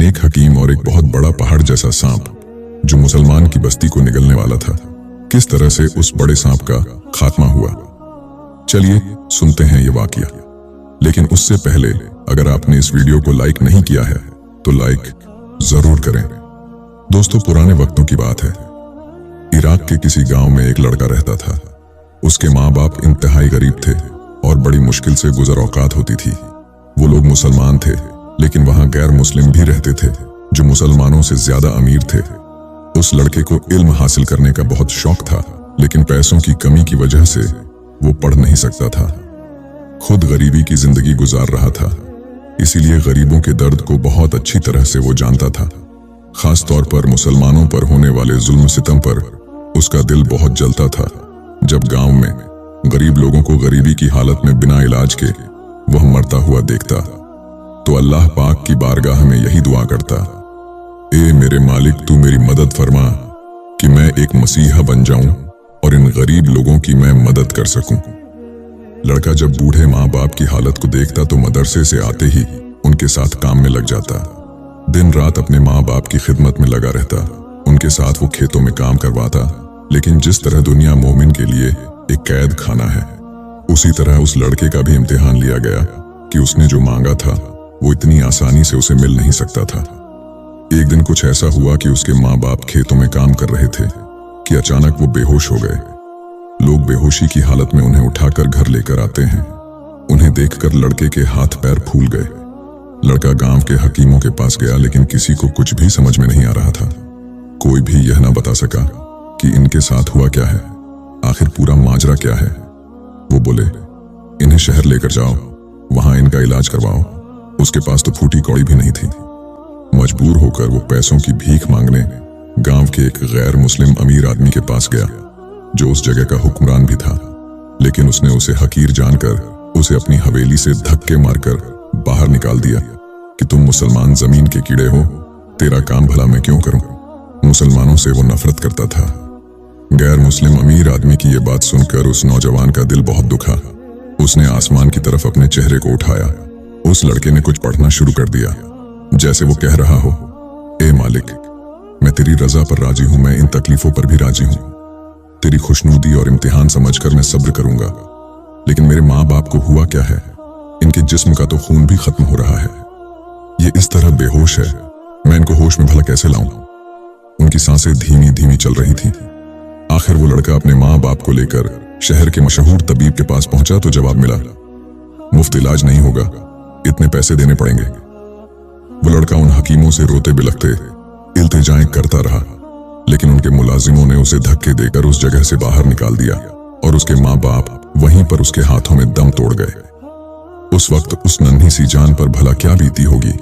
नेक हकीम और एक बहुत बड़ा पहाड़ जैसा सांप जो मुसलमान की बस्ती को निगलने वाला था। किस तरह से उस बड़े सांप का खात्मा हुआ, चलिए सुनते हैं ये वाकया। लेकिन उससे पहले अगर आपने इस वीडियो को लाइक नहीं किया है तो लाइक जरूर करें। दोस्तों, पुराने वक्तों की बात है। इराक के किसी गांव में एक लड़का रहता था। उसके माँ बाप इंतहाई गरीब थे और बड़ी मुश्किल से गुजर औकात होती थी। वो लोग मुसलमान थे, लेकिन वहां गैर मुस्लिम भी रहते थे जो मुसलमानों से ज्यादा अमीर थे। उस लड़के को इल्म हासिल करने का बहुत शौक था, लेकिन पैसों की कमी की वजह से वो पढ़ नहीं सकता था। खुद गरीबी की जिंदगी गुजार रहा था, इसीलिए गरीबों के दर्द को बहुत अच्छी तरह से वो जानता था। खास तौर पर मुसलमानों पर होने वाले जुल्म सितम पर उसका दिल बहुत जलता था। जब गांव में गरीब लोगों को गरीबी की हालत में बिना इलाज के वह मरता हुआ देखता तो अल्लाह पाक की बारगाह में यही दुआ करता, ए मेरे मालिक, तू मेरी मदद फरमा कि मैं एक मसीहा बन जाऊं और इन गरीब लोगों की मैं मदद कर सकूं। लड़का जब बूढ़े माँ बाप की हालत को देखता तो मदरसे से आते ही उनके साथ काम में लग जाता। दिन रात अपने माँ बाप की खिदमत में लगा रहता। उनके साथ वो खेतों में काम करवाता। लेकिन जिस तरह दुनिया मोमिन के लिए एक कैद खाना है, उसी तरह उस लड़के का भी इम्तिहान लिया गया कि उसने जो मांगा था वो इतनी आसानी से उसे मिल नहीं सकता था। एक दिन कुछ ऐसा हुआ कि उसके माँ बाप खेतों में काम कर रहे थे कि अचानक वो बेहोश हो गए। लोग बेहोशी की हालत में उन्हें उठाकर घर लेकर आते हैं। उन्हें देखकर लड़के के हाथ पैर फूल गए। लड़का गांव के हकीमों के पास गया, लेकिन किसी को कुछ भी समझ में नहीं आ रहा था। कोई भी यह ना बता सका कि इनके साथ हुआ क्या है, आखिर पूरा माजरा क्या है। वो बोले, इन्हें शहर लेकर जाओ, वहां इनका इलाज करवाओ। उसके पास तो फूटी कौड़ी भी नहीं थी। मजबूर होकर वो पैसों की भीख मांगने गांव के एक गैर मुस्लिम अमीर आदमी के पास गया जो उस जगह का हुक्मरान भी था। लेकिन उसने उसे हकीर जानकर उसे अपनी हवेली से धक्के मारकर बाहर निकाल दिया कि तुम मुसलमान जमीन के कीड़े हो, तेरा काम भला मैं क्यों करूं। मुसलमानों से वो नफरत करता था। गैर मुस्लिम अमीर आदमी की ये बात सुनकर उस नौजवान का दिल बहुत दुखा। उसने आसमान की तरफ अपने चेहरे को उठाया। उस लड़के ने कुछ पढ़ना शुरू कर दिया, जैसे वो कह रहा हो, ए मालिक, मैं तेरी रजा पर राजी हूं, मैं इन तकलीफों पर भी राजी हूं। तेरी खुशनुदी और इम्तिहान समझकर मैं सब्र करूंगा। लेकिन मेरे माँ बाप को हुआ क्या है, इनके जिस्म का तो खून भी खत्म हो रहा है। ये इस तरह बेहोश है, मैं इनको होश में भला कैसे लाऊं। उनकी सांसें धीमी धीमी चल रही थी। आखिर वो लड़का अपने माँ बाप को लेकर शहर के मशहूर तबीब के पास पहुंचा तो जवाब मिला, मुफ्त इलाज नहीं होगा, इतने पैसे देने पड़ेंगे। वो लड़का उन हकीमों से रोते बिलखते इल्तिजाएं करता रहा, लेकिन उनके मुलाजिमों ने उसे धक्के देकर उस जगह से बाहर निकाल दिया और उसके माँ बाप वहीं पर उसके हाथों में दम तोड़ गए। उस वक्त उस नन्ही सी जान पर भला क्या बीती होगी।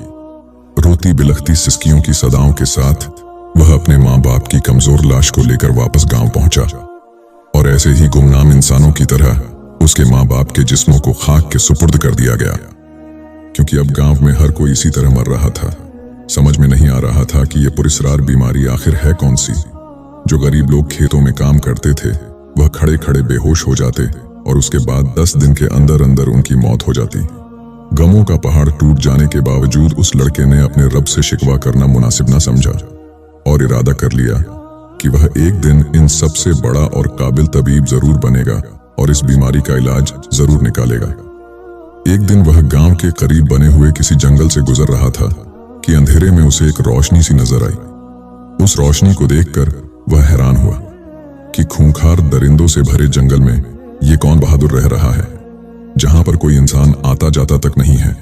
रोती बिलखती सिसकियों की सदाओं के साथ वह अपने माँ बाप की कमजोर लाश को लेकर वापस गांव पहुंचा और ऐसे ही गुमनाम इंसानों की तरह उसके माँ बाप के जिस्मों को खाक के सुपुर्द कर दिया गया। क्योंकि अब गांव में हर कोई इसी तरह मर रहा था। समझ में नहीं आ रहा था कि यह पुरस्रार बीमारी आखिर है कौन सी। जो गरीब लोग खेतों में काम करते थे वह खड़े खड़े बेहोश हो जाते और उसके बाद 10 दिन के अंदर अंदर उनकी मौत हो जाती। गमों का पहाड़ टूट जाने के बावजूद उस लड़के ने अपने रब से शिकवा करना मुनासिब न समझा और इरादा कर लिया कि वह एक दिन इन सबसे बड़ा और काबिल तबीब जरूर बनेगा और इस बीमारी का इलाज जरूर निकालेगा। एक दिन वह गांव के करीब बने हुए किसी जंगल से गुजर रहा था कि अंधेरे में उसे एक रोशनी सी नजर आई। उस रोशनी को देखकर वह हैरान हुआ कि खूंखार दरिंदों से भरे जंगल में ये कौन बहादुर रह रहा है, जहां पर कोई इंसान आता जाता तक नहीं है।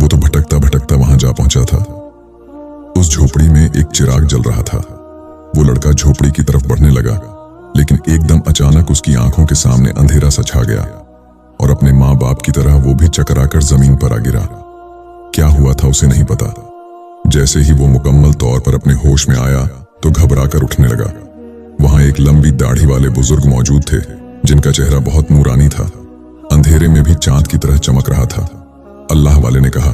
वो तो भटकता भटकता वहां जा पहुंचा था। उस झोपड़ी में एक चिराग जल रहा था। वो लड़का झोपड़ी की तरफ बढ़ने लगा, लेकिन एकदम अचानक उसकी आंखों के सामने अंधेरा सा छा गया और अपने माँ बाप की तरह वो भी चकराकर जमीन पर आ गिरा। क्या हुआ था उसे नहीं पता। जैसे ही वो मुकम्मल तौर पर अपने होश में आया तो घबराकर उठने लगा। वहां एक लंबी दाढ़ी वाले बुजुर्ग मौजूद थे जिनका चेहरा बहुत नूरानी था, अंधेरे में भी चांद की तरह चमक रहा था। अल्लाह वाले ने कहा,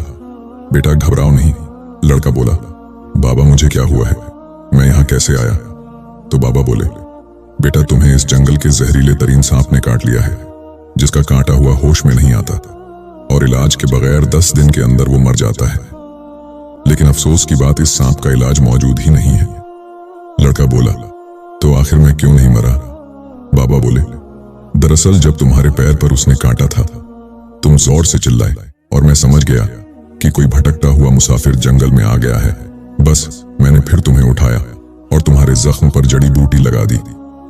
बेटा घबराओ नहीं। लड़का बोला, बाबा मुझे क्या हुआ है, मैं यहाँ कैसे आया। तो बाबा बोले, बेटा तुम्हें इस जंगल के जहरीले तरीन सांप ने काट लिया है, जिसका काटा हुआ होश में नहीं आता और इलाज के बगैर 10 दिन के अंदर वो मर जाता है। लेकिन अफसोस की बात इस सांप का इलाज मौजूद ही नहीं है। लड़का बोला, तो आखिर मैं क्यों नहीं मरा? बाबा बोले, दरअसल जब तुम्हारे पैर पर उसने काटा था तुम जोर से चिल्लाए और मैं समझ गया कि कोई भटकता हुआ मुसाफिर जंगल में आ गया है। बस मैंने फिर तुम्हें उठाया और तुम्हारे जख्म पर जड़ी बूटी लगा दी।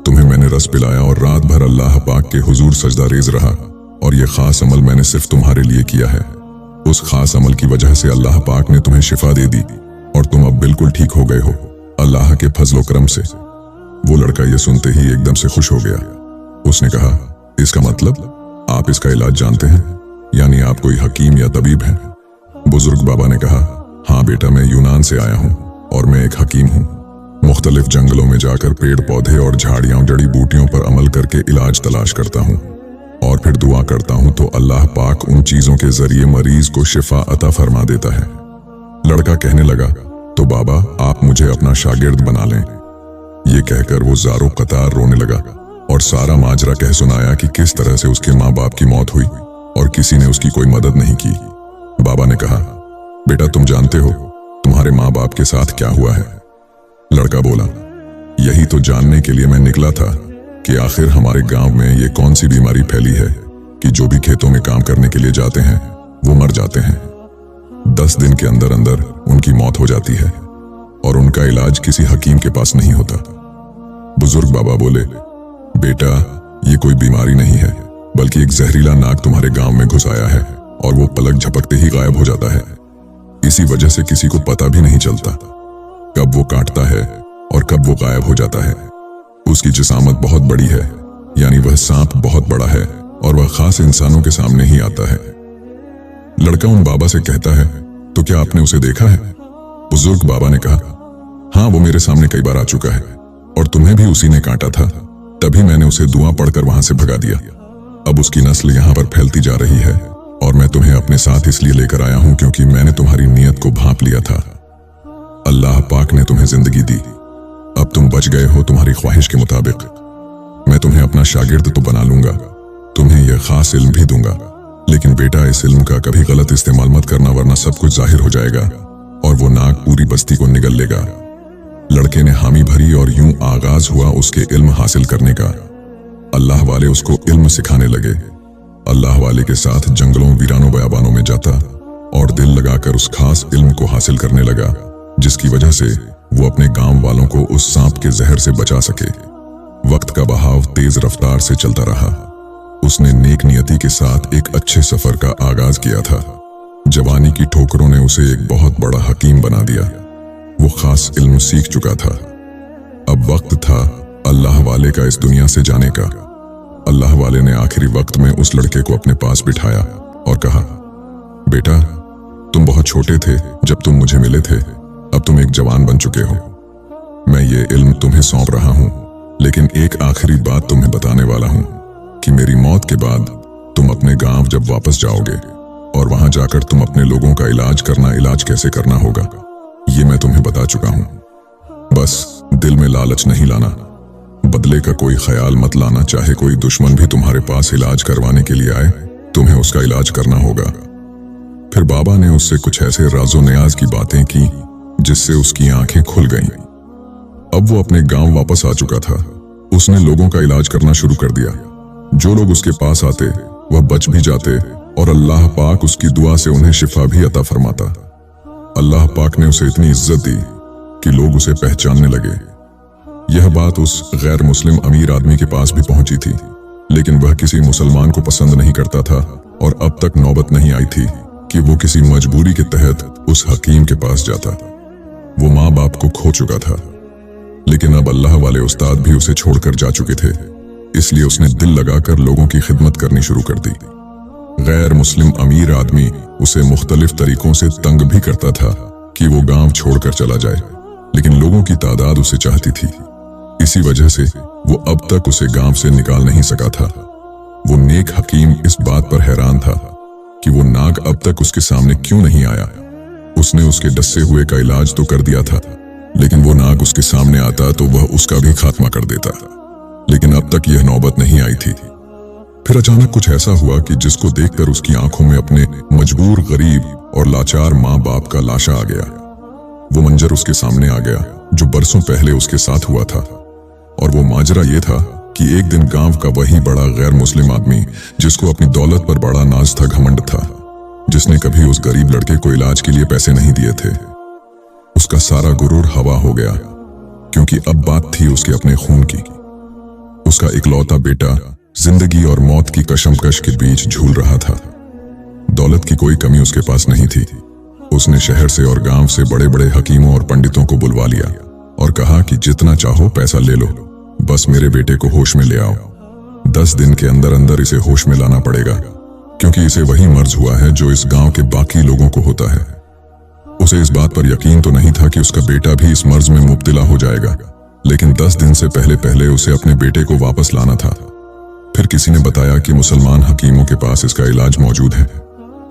तुम्हें मैंने रस पिलाया और रात भर अल्लाह पाक के हुजूर सजदा रेज रहा, और यह खास अमल मैंने सिर्फ तुम्हारे लिए किया है। उस खास अमल की वजह से अल्लाह पाक ने तुम्हें शिफा दे दी और तुम अब बिल्कुल ठीक हो गए हो, अल्लाह के फजल करम से। वो लड़का ये सुनते ही एकदम से खुश हो गया। उसने कहा, इसका मतलब आप इसका इलाज जानते हैं, यानी आप कोई हकीम या तबीब हैं? बुजुर्ग बाबा ने कहा, हाँ बेटा, मैं यूनान से आया हूँ और मैं एक हकीम हूँ। मुख्तलिफ जंगलों में जाकर पेड़ पौधे और झाड़ियां जड़ी बूटियों पर अमल करके इलाज तलाश करता हूँ और फिर दुआ करता हूँ तो अल्लाह पाक उन चीजों के जरिए मरीज को शिफा अता फरमा देता है। लड़का कहने लगा, तो बाबा आप मुझे अपना शागिर्द बना लें। ये कहकर वो ज़ारो कतार रोने लगा और सारा माजरा कह सुनाया कि किस तरह से उसके माँ बाप की मौत हुई और किसी ने उसकी कोई मदद नहीं की। बाबा ने कहा, बेटा तुम जानते हो तुम्हारे माँ बाप के साथ क्या हुआ है? लड़का बोला, यही तो जानने के लिए मैं निकला था कि आखिर हमारे गांव में ये कौन सी बीमारी फैली है कि जो भी खेतों में काम करने के लिए जाते हैं वो मर जाते हैं। 10 दिन के अंदर अंदर उनकी मौत हो जाती है और उनका इलाज किसी हकीम के पास नहीं होता। बुजुर्ग बाबा बोले, बेटा ये कोई बीमारी नहीं है, बल्कि एक जहरीला नाग तुम्हारे गांव में घुस आया है और वो पलक झपकते ही गायब हो जाता है। इसी वजह से किसी को पता भी नहीं चलता कब वो काटता है और कब वो गायब हो जाता है। उसकी जिसामत बहुत बड़ी है, यानी वह सांप बहुत बड़ा है और वह खास इंसानों के सामने ही आता है। लड़का उन बाबा से कहता है, तो क्या आपने उसे देखा है? बुजुर्ग बाबा ने कहा, हाँ वो मेरे सामने कई बार आ चुका है और तुम्हें भी उसी ने काटा था, तभी मैंने उसे दुआ पढ़कर वहां से भगा दिया। अब उसकी नस्ल यहाँ पर फैलती जा रही है और मैं तुम्हें अपने साथ इसलिए लेकर आया हूं क्योंकि मैंने तुम्हारी नीयत को भांप लिया था। अल्लाह पाक ने तुम्हें जिंदगी दी, अब तुम बच गए हो तुम्हारी ख्वाहिश के मुताबिक। मैं तुम्हें अपना शागिर्द तो बना लूंगा, तुम्हें यह खास इल्म भी दूंगा, लेकिन बेटा इस इल्म का कभी गलत इस्तेमाल मत करना वरना सब कुछ जाहिर हो जाएगा और वो नाग पूरी बस्ती को निगल लेगा। लड़के ने हामी भरी और यूं आगाज हुआ उसके इल्म हासिल करने का। अल्लाह वाले उसको इल्म सिखाने लगे। अल्लाह वाले के साथ जंगलों वीरानों बयाबानों में जाता और दिल लगाकर उस खास इल्म को हासिल करने लगा, जिसकी वजह से वो अपने गांव वालों को उस सांप के जहर से बचा सके। वक्त का बहाव तेज रफ्तार से चलता रहा। उसने नेक नियति के साथ एक अच्छे सफर का आगाज किया था। जवानी की ठोकरों ने उसे एक बहुत बड़ा हकीम बना दिया। वो खास इल्म सीख चुका था। अब वक्त था अल्लाह वाले का इस दुनिया से जाने का। अल्लाह वाले ने आखिरी वक्त में उस लड़के को अपने पास बिठाया और कहा, बेटा तुम बहुत छोटे थे जब तुम मुझे मिले थे, अब तुम एक जवान बन चुके हो। मैं ये इल्म तुम्हें सौंप रहा हूं, लेकिन एक आखिरी बात तुम्हें बताने वाला हूं कि मेरी मौत के बाद तुम अपने गांव जब वापस जाओगे और वहां जाकर तुम अपने लोगों का इलाज कैसे करना होगा, ये मैं तुम्हें बता चुका हूं। बस दिल में लालच नहीं लाना, बदले का कोई ख्याल मत लाना। चाहे कोई दुश्मन भी तुम्हारे पास इलाज करवाने के लिए आए, तुम्हें उसका इलाज करना होगा। फिर बाबा ने उससे कुछ ऐसे राजो नियाज की बातें की जिससे उसकी आंखें खुल गईं। अब वो अपने गांव वापस आ चुका था। उसने लोगों का इलाज करना शुरू कर दिया। जो लोग उसके पास आते वह बच भी जाते और अल्लाह पाक उसकी दुआ से उन्हें शिफा भी अता फरमाता। अल्लाह पाक ने उसे इतनी इज्जत दी कि लोग उसे पहचानने लगे। यह बात उस गैर मुस्लिम अमीर आदमी के पास भी पहुंची थी, लेकिन वह किसी मुसलमान को पसंद नहीं करता था और अब तक नौबत नहीं आई थी कि वो किसी मजबूरी के तहत उस हकीम के पास जाता। वो माँ बाप को खो चुका था, लेकिन अब अल्लाह वाले उस्ताद भी उसे छोड़कर जा चुके थे, इसलिए उसने दिल लगाकर लोगों की खिदमत करनी शुरू कर दी। गैर मुस्लिम अमीर आदमी उसे मुख्तलिफ तरीकों से तंग भी करता था कि वो गांव छोड़कर चला जाए, लेकिन लोगों की तादाद उसे चाहती थी। इसी वजह से वो अब तक उसे गांव से निकाल नहीं सका था। वो नेक हकीम इस बात पर हैरान था कि वो नाग अब तक उसके सामने क्यों नहीं आया। उसने उसके डसे हुए का इलाज तो कर दिया था, लेकिन वो नाग उसके सामने आता तो वह उसका भी खात्मा कर देता, लेकिन अब तक यह नौबत नहीं आई थी। फिर अचानक कुछ ऐसा हुआ कि जिसको देखकर उसकी आंखों में अपने मजबूर, गरीब और लाचार माँ बाप का लाशा आ गया। वो मंजर उसके सामने आ गया जो बरसों पहले उसके साथ हुआ था। और वो माजरा ये था कि एक दिन गांव का वही बड़ा गैर मुस्लिम आदमी, जिसको अपनी दौलत पर बड़ा नाज था, घमंड था, जिसने कभी उस गरीब लड़के को इलाज के लिए पैसे नहीं दिए थे, उसका सारा गुरूर हवा हो गया, क्योंकि अब बात थी उसके अपने खून की। उसका इकलौता बेटा जिंदगी और मौत की कशमकश के बीच झूल रहा था। दौलत की कोई कमी उसके पास नहीं थी। उसने शहर से और गांव से बड़े बड़े हकीमों और पंडितों को बुलवा लिया और कहा कि जितना चाहो पैसा ले लो, बस मेरे बेटे को होश में ले आओ। 10 दिन के अंदर अंदर इसे होश में लाना पड़ेगा, क्योंकि इसे वही मर्ज हुआ है जो इस गांव के बाकी लोगों को होता है। उसे इस बात पर यकीन तो नहीं था कि उसका बेटा भी इस मर्ज में मुब्तला हो जाएगा, लेकिन 10 दिन से पहले पहले उसे अपने बेटे को वापस लाना था। फिर किसी ने बताया कि मुसलमान हकीमों के पास इसका इलाज मौजूद है।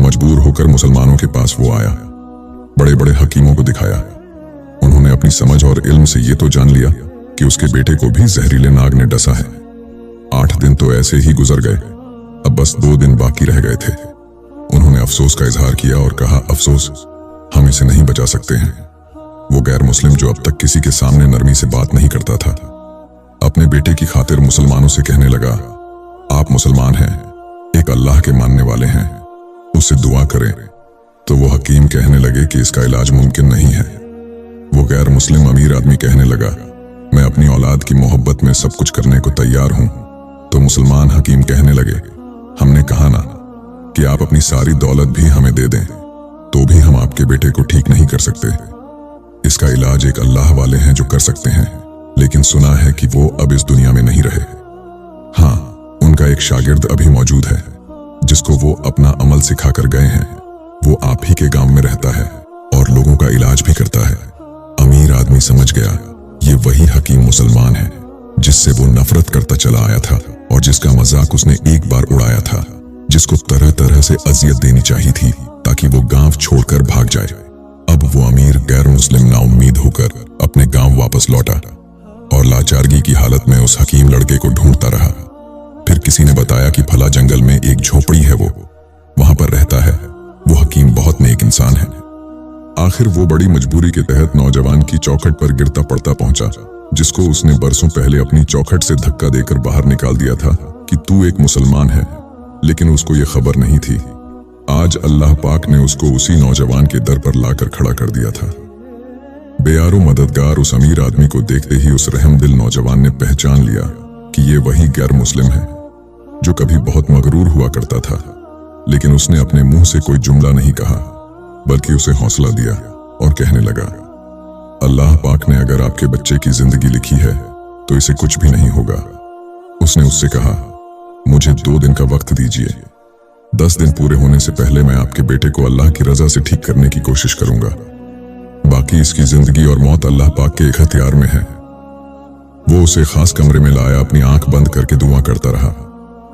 मजबूर होकर मुसलमानों के पास वो आया, बड़े बड़े हकीमों को दिखाया। उन्होंने अपनी समझ और इल्म से ये तो जान लिया कि उसके बेटे को भी जहरीले नाग ने डसा है। 8 दिन तो ऐसे ही गुजर गए, अब बस 2 दिन बाकी रह गए थे। उन्होंने अफसोस का इजहार किया और कहा, अफसोस, हम इसे नहीं बचा सकते हैं। वो गैर मुस्लिम जो अब तक किसी के सामने नरमी से बात नहीं करता था, अपने बेटे की खातिर मुसलमानों से कहने लगा, आप मुसलमान हैं, एक अल्लाह के मानने वाले हैं, उससे दुआ करें। तो वो हकीम कहने लगे कि इसका इलाज मुमकिन नहीं है। वो गैर मुस्लिम अमीर आदमी कहने लगा, मैं अपनी औलाद की मोहब्बत में सब कुछ करने को तैयार हूं। तो मुसलमान हकीम कहने लगे, हमने कहा ना कि आप अपनी सारी दौलत भी हमें दे दें, तो भी हम आपके बेटे को ठीक नहीं कर सकते। इसका इलाज एक अल्लाह वाले हैं जो कर सकते हैं, लेकिन सुना है कि वो अब इस दुनिया में नहीं रहे। हाँ, उनका एक शागिर्द अभी मौजूद है, जिसको वो अपना अमल सिखाकर गए हैं। वो आप ही के गांव में रहता है और लोगों का इलाज भी करता है। अमीर आदमी समझ गया ये वही हकीम मुसलमान है जिससे वो नफरत करता चला आया था और जिसका मजाक उसने एक बार उड़ाया था, जिसको तरह तरह से अजियत देनी चाहिए थी ताकि वो गांव छोड़कर भाग जाए। अब वो अमीर गैर मुस्लिम नाउम्मीद होकर अपने गांव वापस लौटा और लाचारगी की हालत में उस हकीम लड़के को ढूंढता रहा। फिर किसी ने बताया कि फला जंगल में एक झोपड़ी है, वो वहां पर रहता है। वो हकीम बहुत नेक इंसान है। आखिर वो बड़ी मजबूरी के तहत नौजवान की चौखट पर गिरता पड़ता पहुंचा, जिसको उसने बरसों पहले अपनी चौखट से धक्का देकर बाहर निकाल दिया था कि तू एक मुसलमान है, लेकिन उसको ये खबर नहीं थी। आज अल्लाह पाक ने उसको उसी नौजवान के दर पर लाकर खड़ा कर दिया था। बेयारो मददगार उस अमीर आदमी को देखते ही उस रहमदिल नौजवान ने पहचान लिया कि ये वही गैर मुस्लिम है जो कभी बहुत मगरूर हुआ करता था, लेकिन उसने अपने मुंह से कोई जुमला नहीं कहा, बल्कि उसे हौसला दिया और कहने लगा, अल्लाह पाक ने अगर आपके बच्चे की जिंदगी लिखी है तो इसे कुछ भी नहीं होगा। उसने उससे कहा, मुझे 2 दिन का वक्त दीजिए, 10 दिन पूरे होने से पहले मैं आपके बेटे को अल्लाह की रजा से ठीक करने की कोशिश करूंगा। बाकी इसकी जिंदगी और मौत अल्लाह पाक के इख्तियार में है। वो उसे खास कमरे में लाया, अपनी आंख बंद करके दुआ करता रहा।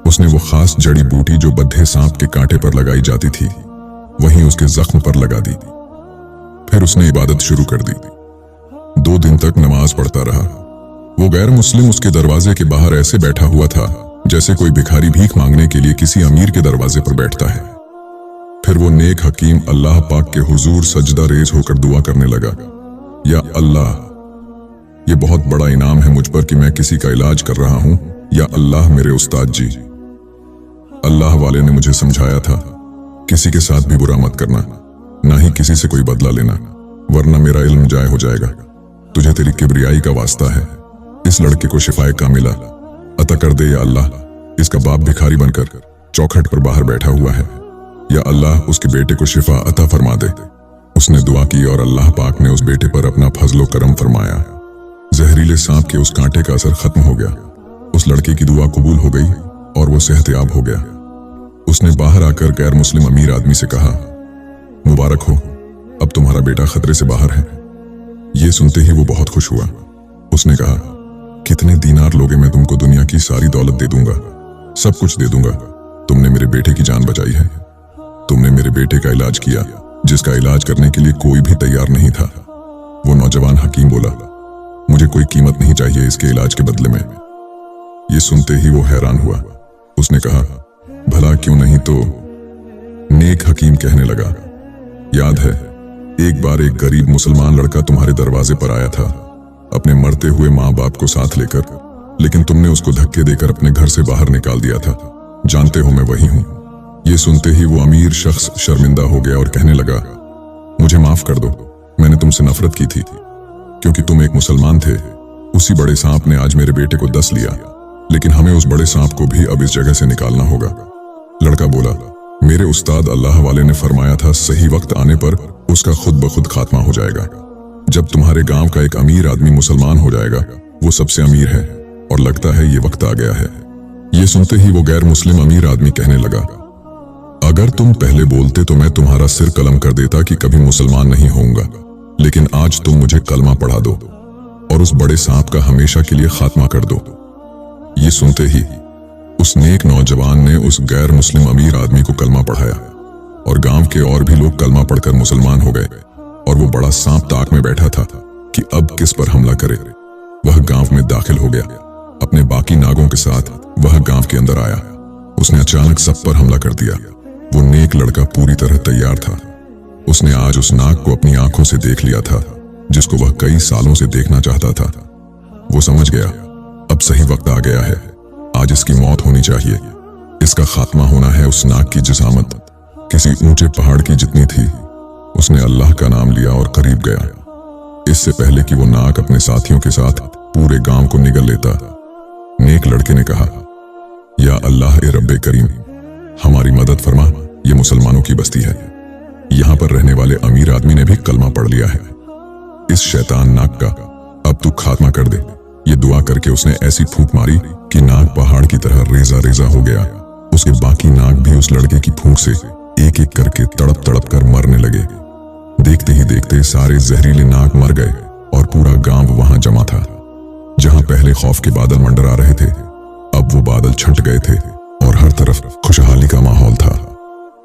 उसने वो खास जड़ी बूटी जो बद्हे सांप के कांटे पर लगाई जाती थी, वहीं उसके जख्म पर लगा दी। फिर उसने इबादत शुरू कर दी। 2 दिन तक नमाज पढ़ता रहा। वो गैर मुस्लिम उसके दरवाजे के बाहर ऐसे बैठा हुआ था जैसे कोई भिखारी भीख मांगने के लिए किसी अमीर के दरवाजे पर बैठता है। फिर वो नेक हकीम अल्लाह पाक के हुजूर सजदा रेज होकर दुआ करने लगा, या अल्लाह, ये बहुत बड़ा इनाम है मुझ पर कि मैं किसी का इलाज कर रहा हूं। या अल्लाह, मेरे उस्ताद जी, अल्लाह वाले ने मुझे समझाया था किसी के साथ भी बुरा मत करना, ना ही किसी से कोई बदला लेना, वरना मेरा इल्म जाय हो जाएगा। तुझे तेरी किबरियाई का वास्ता है, इस लड़के को शिफाए कामिला अता कर दे। या अल्लाह, इसका बाप भिखारी बनकर चौखट पर बाहर बैठा हुआ है। या अल्लाह, उसके बेटे को शिफा अता फरमा दे। उसने दुआ की और अल्लाह पाक ने उस बेटे पर अपना फजलो करम फरमाया। जहरीले सांप के उस कांटे का असर खत्म हो गया। उस लड़के की दुआ कबूल हो गई और वो सेहतयाब हो गया। उसने बाहर आकर गैर मुस्लिम अमीर आदमी से कहा, मुबारक हो, अब तुम्हारा बेटा खतरे से बाहर है। ये सुनते ही वो बहुत खुश हुआ। उसने कहा, कितने दीनार लोगे? मैं तुमको दुनिया की सारी दौलत दे दूंगा, सब कुछ दे दूंगा। तुमने मेरे बेटे की जान बचाई है। तुमने मेरे बेटे का इलाज किया जिसका इलाज करने के लिए कोई भी तैयार नहीं था। वो नौजवान हकीम बोला, मुझे कोई कीमत नहीं चाहिए इसके इलाज के बदले में। ये सुनते ही वो हैरान हुआ। उसने कहा, भला क्यों नहीं? तो नेक हकीम कहने लगा, याद है एक बार एक गरीब मुसलमान लड़का तुम्हारे दरवाजे पर आया था, अपने मरते हुए माँ बाप को साथ लेकर, लेकिन तुमने उसको धक्के देकर अपने घर से बाहर निकाल दिया था। जानते हो मैं वही हूं। ये सुनते ही वो अमीर शख्स शर्मिंदा हो गया और कहने लगा, मुझे माफ कर दो, मैंने तुमसे नफरत की थी क्योंकि तुम एक मुसलमान थे। उसी बड़े सांप ने आज मेरे बेटे को डस लिया, लेकिन हमें उस बड़े सांप को भी अब इस जगह से निकालना होगा। लड़का बोला, मेरे उस्ताद अल्लाह वाले ने फरमाया था सही वक्त आने पर उसका खुद ब खुद खात्मा हो जाएगा। जब तुम्हारे गांव का एक अमीर आदमी मुसलमान हो जाएगा, वो सबसे अमीर है और लगता है ये वक्त आ गया है। ये सुनते ही वो गैर मुस्लिम अमीर आदमी कहने लगा, अगर तुम पहले बोलते तो मैं तुम्हारा सिर कलम कर देता कि कभी मुसलमान नहीं होऊंगा, लेकिन आज तुम मुझे कलमा पढ़ा दो और उस बड़े सांप का हमेशा के लिए खात्मा कर दो। ये सुनते ही उस नेक नौजवान ने उस गैर मुस्लिम अमीर आदमी को कलमा पढ़ाया और गांव के और भी लोग कलमा पढ़कर मुसलमान हो गए और वो बड़ा सांप ताक में बैठा था कि अब किस पर हमला करे। वह गांव में दाखिल हो गया, अपने बाकी नागों के साथ वह गांव के अंदर आया। उसने अचानक सब पर हमला कर दिया। वो नेक लड़का पूरी तरह तैयार था। उसने आज उस नाग को अपनी आंखों से देख लिया था जिसको वह कई सालों से देखना चाहता था। वो समझ गया अब सही वक्त आ गया है, आज इसकी मौत होनी चाहिए। इसका खात्मा होना है। उस नाग की जिसामत किसी ऊंचे पहाड़ की जितनी थी। उसने अल्लाह का नाम लिया और करीब गया। इससे पहले कि वो नाग अपने साथियों के साथ पूरे गांव को निगल लेता, नेक लड़के ने कहा, या अल्लाह ए रब्बे करीम, हमारी मदद फरमा, ये मुसलमानों की बस्ती है। यहां पर रहने वाले अमीर आदमी ने भी कलमा पढ़ लिया है। इस शैतान नाग का अब तू खात्मा कर दे। ये दुआ करके उसने ऐसी फूंक मारी कि नाग पहाड़ की तरह रेजा रेजा हो गया। उसके बाकी नाग भी उस लड़के की फूंक से एक एक करके तड़प तड़प कर मरने लगे। देखते ही देखते सारे जहरीले नाग मर गए और पूरा गांव वहां जमा था। जहां पहले खौफ के बादल मंडरा रहे थे, अब वो बादल छंट गए थे और हर तरफ खुशहाली का माहौल था।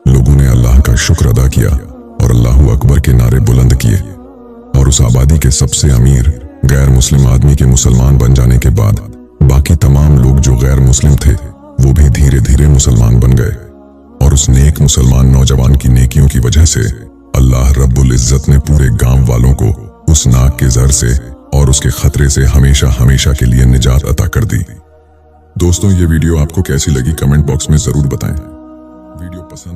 लोगों ने अल्लाह का शुक्र अदा किया और अल्लाहू अकबर के नारे बुलंद किए और उस आबादी के सबसे अमीर गैर मुस्लिम आदमी के मुसलमान बन जाने के बाद बाकी तमाम लोग जो गैर मुस्लिम थे वो भी धीरे धीरे मुसलमान बन गए। और उस नेक मुसलमान नौजवान की नेकियों की वजह से अल्लाह रब्बुल इज्जत ने पूरे गांव वालों को उस नाग के जहर से और उसके खतरे से हमेशा हमेशा के लिए निजात अता कर दी। दोस्तों, ये वीडियो आपको कैसी लगी कमेंट बॉक्स में जरूर बताएं। वीडियो पसंद